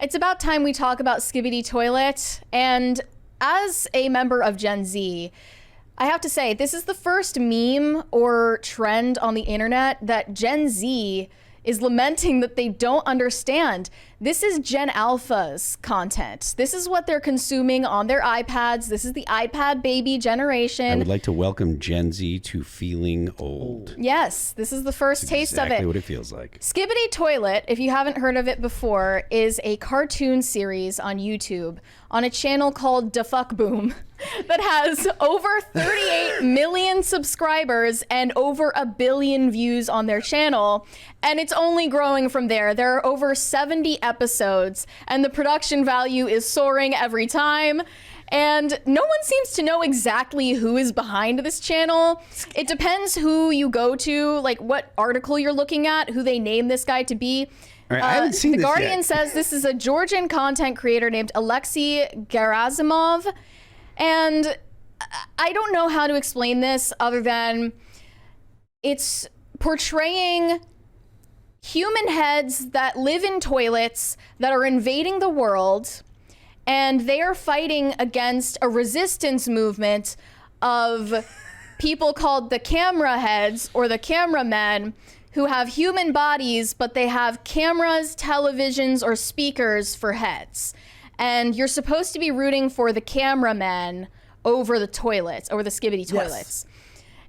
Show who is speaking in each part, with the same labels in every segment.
Speaker 1: It's about time we talk about Skibidi Toilet. And as a member of Gen Z, I have to say, this is the first meme or trend on the internet that Gen Z is lamenting that they don't understand. This is Gen Alpha's content. This is what they're consuming on their iPads. This is the iPad baby generation.
Speaker 2: I would like to welcome Gen Z to feeling old.
Speaker 1: Yes, this is the first taste of it.
Speaker 2: Exactly what it feels like.
Speaker 1: Skibidi Toilet, if you haven't heard of it before, is a cartoon series on YouTube on a channel called Da Fuck Boom that has over 38 million subscribers and over 1 billion views on their channel. And it's only growing from there. There are over 70 episodes and the production value is soaring every time. And no one seems to know exactly who is behind this channel. It depends who you go to, like what article you're looking at, who they name this guy to be.
Speaker 2: All right, I haven't seen
Speaker 1: The
Speaker 2: this
Speaker 1: Guardian
Speaker 2: yet.
Speaker 1: says this is a Georgian content creator named Alexei Gerasimov. And I don't know how to explain this other than it's portraying human heads that live in toilets that are invading the world, and they are fighting against a resistance movement of people called the camera heads or the cameramen who have human bodies, but they have cameras, televisions, or speakers for heads. And you're supposed to be rooting for the cameramen over the toilets, over the Skibidi toilets. Yes.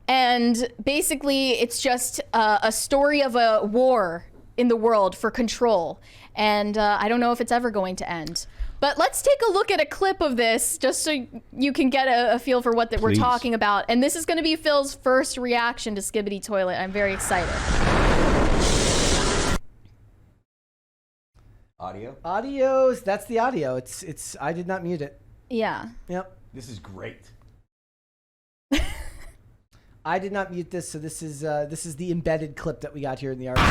Speaker 1: And basically, it's just a story of a war in the world for control. And I don't know if it's ever going to end. But let's take a look at a clip of this just so you can get a feel for what we're talking about. And this is going to be Phil's first reaction to Skibidi Toilet. I'm very excited.
Speaker 3: Audios, that's the audio. It's I did not mute it.
Speaker 1: Yeah.
Speaker 3: Yep.
Speaker 4: This is great.
Speaker 3: I did not mute this, so this is the embedded clip that we got here in the article.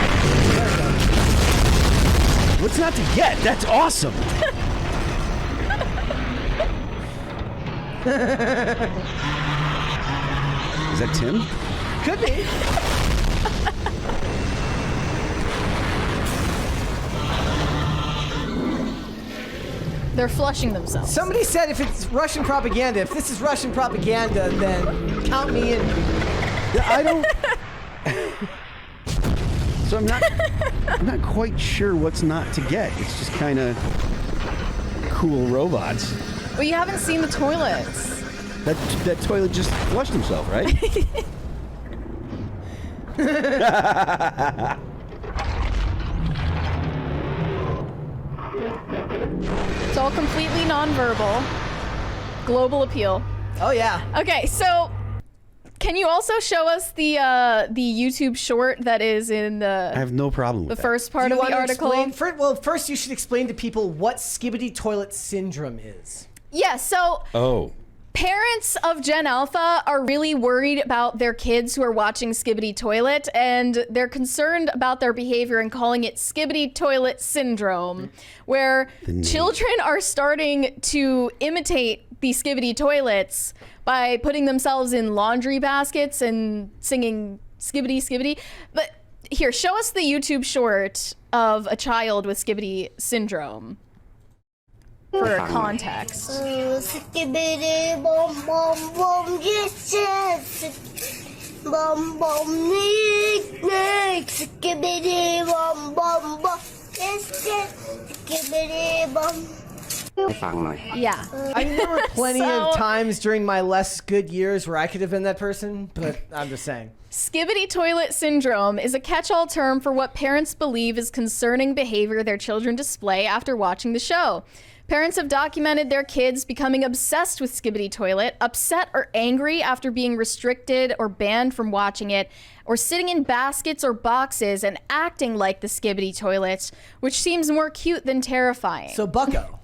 Speaker 2: What's not to get? That's awesome. Is that Tim?
Speaker 3: Could be.
Speaker 1: They're flushing themselves.
Speaker 3: Somebody said if it's Russian propaganda, if this is Russian propaganda, then count me in.
Speaker 2: I don't. So I'm not quite sure what's not to get. It's just kind of cool robots.
Speaker 1: Well, you haven't seen the toilets.
Speaker 2: That toilet just flushed himself, right?
Speaker 1: It's all completely nonverbal. Global appeal.
Speaker 3: Oh yeah.
Speaker 1: Okay, so can you also show us the YouTube short that is in
Speaker 2: I have no problem with
Speaker 1: the
Speaker 2: that.
Speaker 1: first part
Speaker 3: Do
Speaker 1: of
Speaker 3: you
Speaker 1: the
Speaker 3: want to
Speaker 1: article?
Speaker 3: explain? Well, first you should explain to people what Skibidi Toilet Syndrome is.
Speaker 1: Yeah, so parents of Gen Alpha are really worried about their kids who are watching Skibidi Toilet, and they're concerned about their behavior and calling it Skibidi Toilet Syndrome, where children are starting to imitate the Skibidi toilets by putting themselves in laundry baskets and singing Skibidi Skibidi. But here, show us the YouTube short of a child with Skibidi syndrome for context.
Speaker 5: Skibidi bom bom bom yes bom bom nick nick skibidi bom bom bom yes skibidi bom.
Speaker 1: Yeah.
Speaker 3: I mean, there were plenty of times during my less good years where I could have been that person, but I'm just saying.
Speaker 1: Skibidi Toilet Syndrome is a catch-all term for what parents believe is concerning behavior their children display after watching the show. Parents have documented their kids becoming obsessed with Skibidi Toilet, upset or angry after being restricted or banned from watching it, or sitting in baskets or boxes and acting like the Skibidi Toilets, which seems more cute than terrifying.
Speaker 3: So Bucko.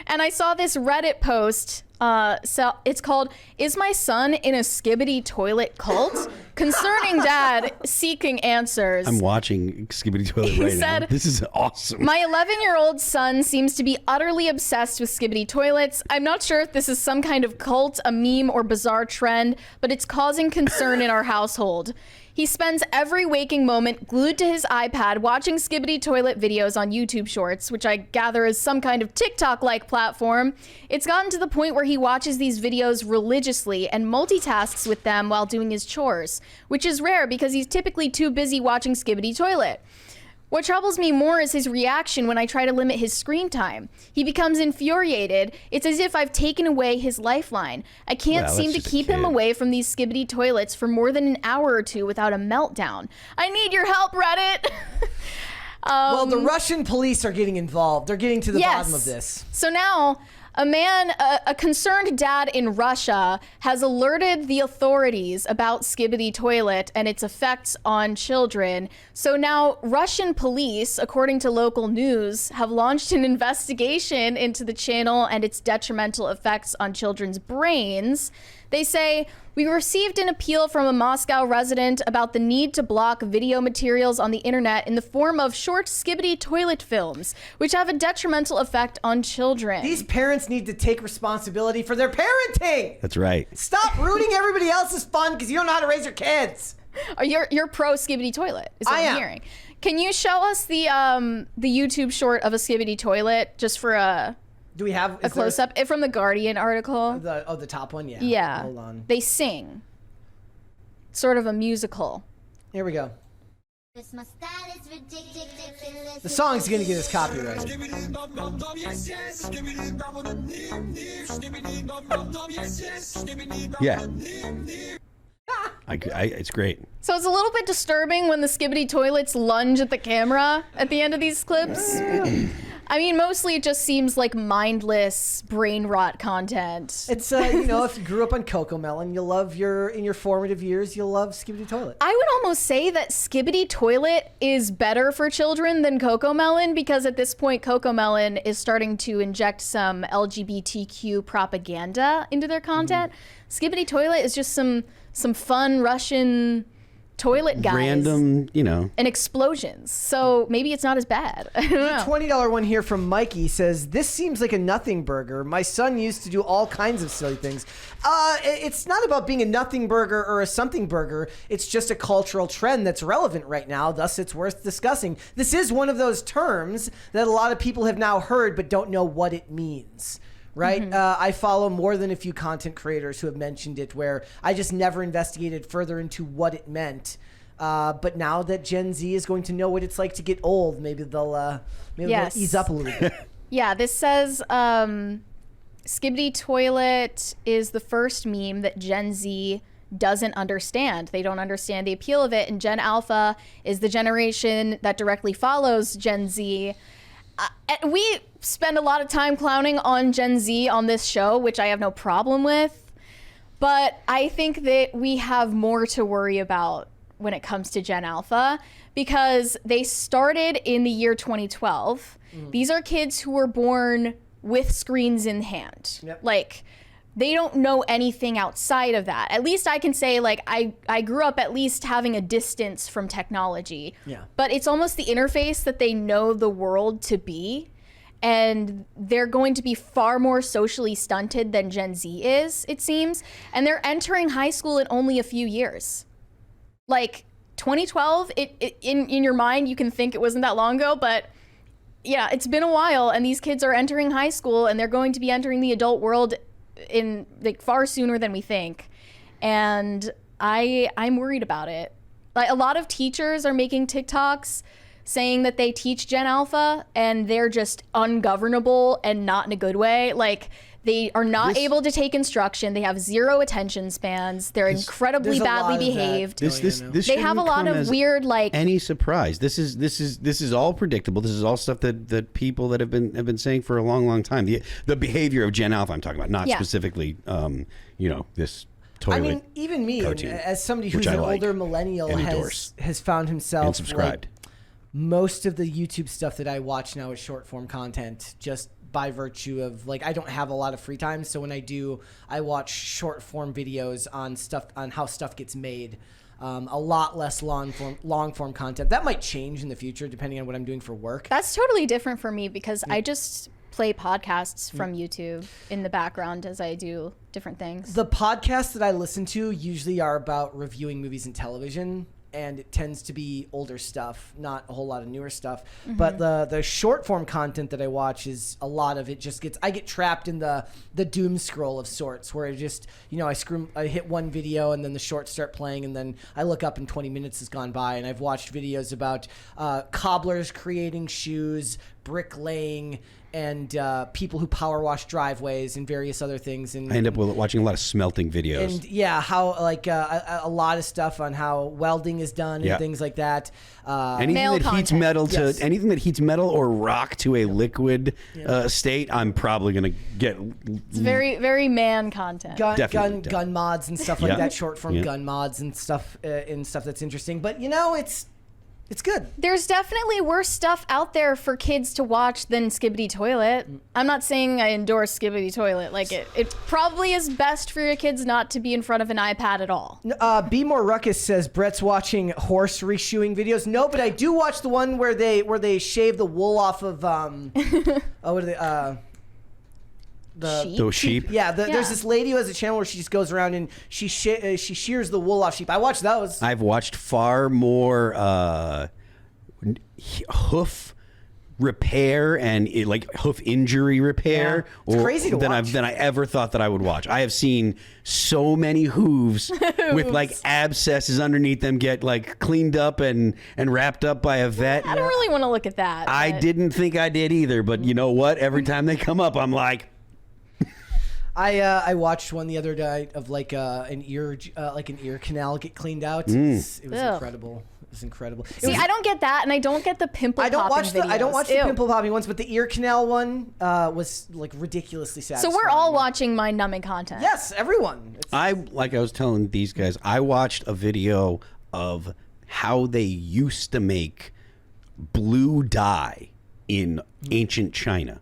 Speaker 1: And I saw this Reddit post So it's called "Is My Son in a Skibidi Toilet Cult?" Concerning dad seeking answers.
Speaker 2: I'm watching Skibidi Toilet right now. This is awesome.
Speaker 1: My 11-year-old son seems to be utterly obsessed with Skibidi toilets. I'm not sure if this is some kind of cult, a meme, or bizarre trend, but it's causing concern in our household. He spends every waking moment glued to his iPad watching Skibidi toilet videos on YouTube Shorts, which I gather is some kind of TikTok-like platform. It's gotten to the point where he watches these videos religiously and multitasks with them while doing his chores, which is rare because he's typically too busy watching Skibidi toilet. What troubles me more is his reaction when I try to limit his screen time. He becomes infuriated. It's as if I've taken away his lifeline. I can't seem to keep him away from these Skibidi toilets for more than an hour or two without a meltdown. I need your help, Reddit.
Speaker 3: Well, the Russian police are getting involved. They're getting to the bottom of this.
Speaker 1: So now, a concerned dad in Russia has alerted the authorities about Skibidi toilet and its effects on children. So now Russian police, according to local news, have launched an investigation into the channel and its detrimental effects on children's brains. They say, "We received an appeal from a Moscow resident about the need to block video materials on the internet in the form of short Skibidi toilet films, which have a detrimental effect on children."
Speaker 3: These parents need to take responsibility for their parenting.
Speaker 2: That's right.
Speaker 3: Stop ruining everybody else's fun because you don't know how to raise your kids.
Speaker 1: You're pro Skibidi toilet, is what
Speaker 3: I
Speaker 1: I'm
Speaker 3: am.
Speaker 1: hearing. Can you show us the YouTube short of a Skibidi toilet just for a
Speaker 3: Do we have
Speaker 1: a close up from the Guardian article?
Speaker 3: The top one, yeah.
Speaker 1: Yeah.
Speaker 3: Hold on.
Speaker 1: They sing. Sort of a musical.
Speaker 3: Here we go. The song's gonna get us copyrighted.
Speaker 2: Yeah. It's great.
Speaker 1: So it's a little bit disturbing when the Skibidi toilets lunge at the camera at the end of these clips. I mean, mostly it just seems like mindless brain rot content.
Speaker 3: It's if you grew up on Cocomelon, you'll love in your formative years, you'll love Skibidi Toilet.
Speaker 1: I would almost say that Skibidi Toilet is better for children than Cocomelon because at this point Cocomelon is starting to inject some LGBTQ propaganda into their content. Skibidi Toilet is just some fun Russian toilet guys.
Speaker 2: Random,
Speaker 3: and
Speaker 1: explosions. So maybe it's not as bad. I don't know.
Speaker 3: $20 one here from Mikey says, "This seems like a nothing burger. My son used to do all kinds of silly things." It's not about being a nothing burger or a something burger. It's just a cultural trend that's relevant right now. Thus, it's worth discussing. This is one of those terms that a lot of people have now heard but don't know what it means. Right? I follow more than a few content creators who have mentioned it where I just never investigated further into what it meant. But now that Gen Z is going to know what it's like to get old, maybe they'll ease up a little bit.
Speaker 1: Yeah, this says Skibidi Toilet is the first meme that Gen Z doesn't understand. They don't understand the appeal of it. And Gen Alpha is the generation that directly follows Gen Z. We spend a lot of time clowning on Gen Z on this show, which I have no problem with. But I think that we have more to worry about when it comes to Gen Alpha because they started in the year 2012. These are kids who were born with screens in hand.
Speaker 3: Yep.
Speaker 1: Like, they don't know anything outside of that. At least I can say, like, I grew up at least having a distance from technology.
Speaker 3: Yeah.
Speaker 1: But it's almost the interface that they know the world to be. And they're going to be far more socially stunted than Gen Z is, it seems. And they're entering high school in only a few years. Like, 2012, in your mind, you can think it wasn't that long ago, but yeah, it's been a while. And these kids are entering high school and they're going to be entering the adult world in like far sooner than we think. And I'm worried about it. Like, a lot of teachers are making TikToks saying that they teach Gen Alpha and they're just ungovernable and not in a good way. Like, they are not able to take instruction. They have zero attention spans. They're incredibly badly behaved.
Speaker 2: This
Speaker 1: they have a lot of weird, like,
Speaker 2: any surprise. This is all predictable. This is all stuff that people that have been saying for a long time. The behavior of Gen Alpha I'm talking about, not specifically this toilet.
Speaker 3: I mean, even me,
Speaker 2: cartoon,
Speaker 3: as somebody who's an older millennial, has found himself
Speaker 2: and subscribed.
Speaker 3: Like, most of the YouTube stuff that I watch now is short form content, just by virtue of like I don't have a lot of free time, so when I do, I watch short form videos on how stuff gets made. A lot less long form content. That might change in the future depending on what I'm doing for work.
Speaker 1: That's totally different for me because I just play podcasts from YouTube in the background as I do different things.
Speaker 3: The podcasts that I listen to usually are about reviewing movies and television, and it tends to be older stuff, not a whole lot of newer stuff. But the short form content that I watch is a lot of it just I get trapped in the doom scroll of sorts, where I just, I hit one video and then the shorts start playing, and then I look up and 20 minutes has gone by, and I've watched videos about cobblers creating shoes, bricklaying, and people who power wash driveways and various other things. And
Speaker 2: I end up watching a lot of smelting videos.
Speaker 3: And how a lot of stuff on how welding is done and things like that.
Speaker 2: Anything that heats metal anything that heats metal or rock to a liquid state, I'm probably gonna get.
Speaker 1: It's very, very man content.
Speaker 3: Gun mods and stuff like that. Short form gun mods and stuff that's interesting. But it's good.
Speaker 1: There's definitely worse stuff out there for kids to watch than Skibidi Toilet. I'm not saying I endorse Skibidi Toilet. Like it probably is best for your kids not to be in front of an iPad at all.
Speaker 3: Be More Ruckus says Brett's watching horse reshoeing videos. No, but I do watch the one where they shave the wool off of what are they
Speaker 2: Those sheep.
Speaker 3: Yeah, there's this lady who has a channel where she just goes around and she shears the wool off sheep. I watch those.
Speaker 2: I've watched far more hoof repair and hoof injury repair
Speaker 3: crazy to
Speaker 2: than
Speaker 3: watch.
Speaker 2: I ever thought that I would watch. I have seen so many hooves with abscesses underneath them get cleaned up and wrapped up by a vet.
Speaker 1: I don't really want to look at that.
Speaker 2: I didn't think I did either, but you know what? Every time they come up, I'm like.
Speaker 3: I watched one the other day of an ear canal get cleaned out. It was incredible. It was incredible.
Speaker 1: I don't get that, and I don't get the pimple popping videos.
Speaker 3: I don't watch the pimple popping ones, but the ear canal one was ridiculously satisfying.
Speaker 1: So we're all watching mind-numbing content.
Speaker 3: Yes, everyone.
Speaker 2: I was telling these guys, I watched a video of how they used to make blue dye in ancient China,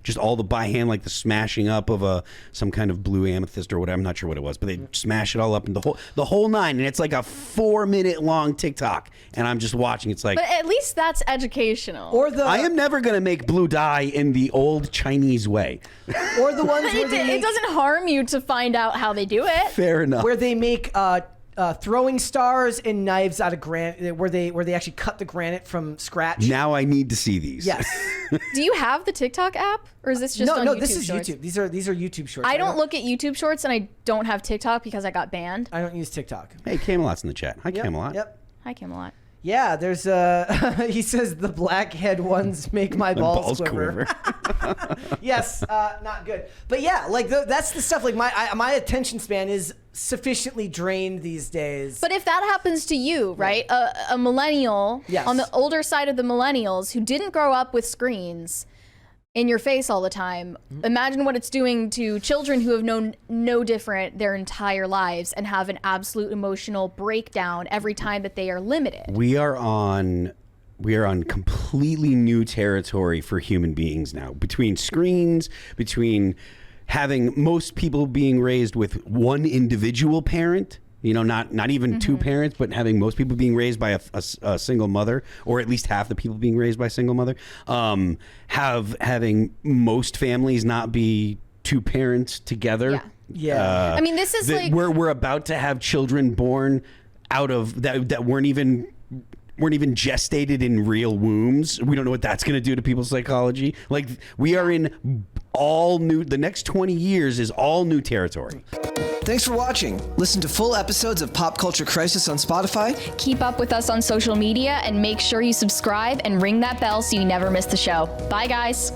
Speaker 2: just all the by hand, the smashing up of some kind of blue amethyst or whatever. I'm not sure what it was, but they smash it all up in the whole nine, and it's like a 4-minute long TikTok, and I'm just watching. It's
Speaker 1: but at least that's educational.
Speaker 2: I am never gonna make blue dye in the old Chinese way,
Speaker 3: or the ones where
Speaker 1: it doesn't harm you to find out how they do it.
Speaker 2: Fair enough.
Speaker 3: Where they make throwing stars and knives out of granite, where they actually cut the granite from scratch.
Speaker 2: Now I need to see these.
Speaker 3: Yes.
Speaker 1: Do you have the TikTok app, or is this just on YouTube?
Speaker 3: No, this is
Speaker 1: Shorts?
Speaker 3: YouTube. These are YouTube shorts.
Speaker 1: I don't look at YouTube Shorts, and I don't have TikTok because I got banned.
Speaker 3: I don't use TikTok.
Speaker 2: Hey, Camelot's in the chat. Hi, Camelot.
Speaker 3: Yep.
Speaker 1: Hi, Camelot.
Speaker 3: Yeah, there's he says the blackhead ones make my balls quiver. Yes, not good. But yeah, that's the stuff. My attention span is sufficiently drained these days.
Speaker 1: But if that happens to you, right, a millennial on the older side of the millennials who didn't grow up with screens in your face all the time, imagine what it's doing to children who have known no different their entire lives and have an absolute emotional breakdown every time that they are limited.
Speaker 2: We are on completely new territory for human beings now, between screens, between having most people being raised with one individual parent, not even two parents, but having most people being raised by a single mother, or at least half the people being raised by a single mother, having most families not be two parents together.
Speaker 3: Yeah.
Speaker 1: I mean, this is
Speaker 2: we're about to have children born out of that weren't even gestated in real wombs. We don't know what that's going to do to people's psychology. We are in all new. The next 20 years is all new territory.
Speaker 3: Thanks for watching. Listen to full episodes of Pop Culture Crisis on Spotify.
Speaker 1: Keep up with us on social media and make sure you subscribe and ring that bell so you never miss the show. Bye, guys.